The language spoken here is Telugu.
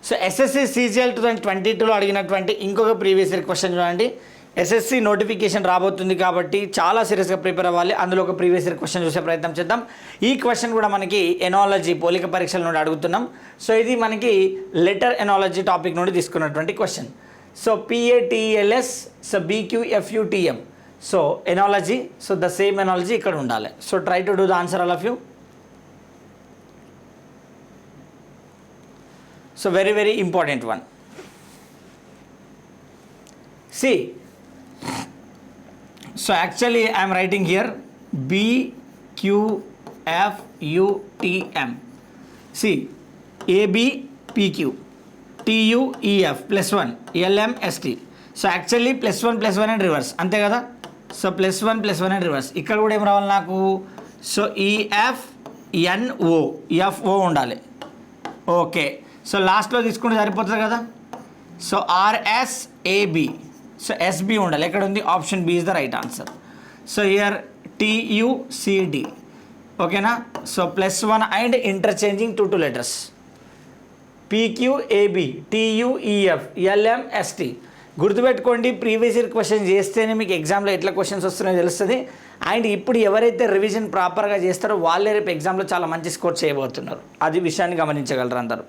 సో ఎస్ఎస్సి సీజీఎల్ 2022లో అడిగినటువంటి ఇంకొక ప్రీవియస్ ఇయర్ క్వశ్చన్ చూడండి. ఎస్ఎస్సి నోటిఫికేషన్ రాబోతుంది కాబట్టి చాలా సీరియస్గా ప్రిపేర్ అవ్వాలి. అందులో ఒక ప్రీవియస్ ఇయర్ క్వశ్చన్ చూసే ప్రయత్నం చేద్దాం. ఈ క్వశ్చన్ కూడా మనకి ఎనాలజీ పోలిక పరీక్షల నుండి అడుగుతున్నాం. సో ఇది మనకి లెటర్ ఎనాలజీ టాపిక్ నుండి తీసుకున్నటువంటి question. So PATELS, so BQFUTM, so analogy, so the same analogy ఇక్కడ ఉండాలి. So try to do the answer all of you. So very important one. See, so actually I am writing here BQFUTM. See, ABPQ TUEF +1 LMST. So actually +1 and reverse అంతే కదా. So +1 and reverse. ఇక్కడ కూడా ఏం రావాలి నాకు? సో EFNO FO ఉండాలి. ఓకే, సో లాస్ట్లో తీసుకుంటే సరిపోతుంది కదా. సో RSAB, సో SB ఉండాలి. ఎక్కడ ఉంది? Option B is the right answer. So here TUCD. ఓకేనా. So +1 and interchanging two letters PQAB TUEF LMST. గుర్తుపెట్టుకోండి, ప్రీవియస్ ఇయర్ క్వశ్చన్ చేస్తేనే మీకు ఎగ్జామ్లో ఎట్లా క్వశ్చన్స్ వస్తున్నాయో తెలుస్తుంది. అండ్ ఇప్పుడు ఎవరైతే రివిజన్ ప్రాపర్గా చేస్తారో వాళ్ళే రేపు ఎగ్జామ్లో చాలా మంచి స్కోర్ చేయబోతున్నారు. అది విషయాన్ని గమనించగలరు అందరూ.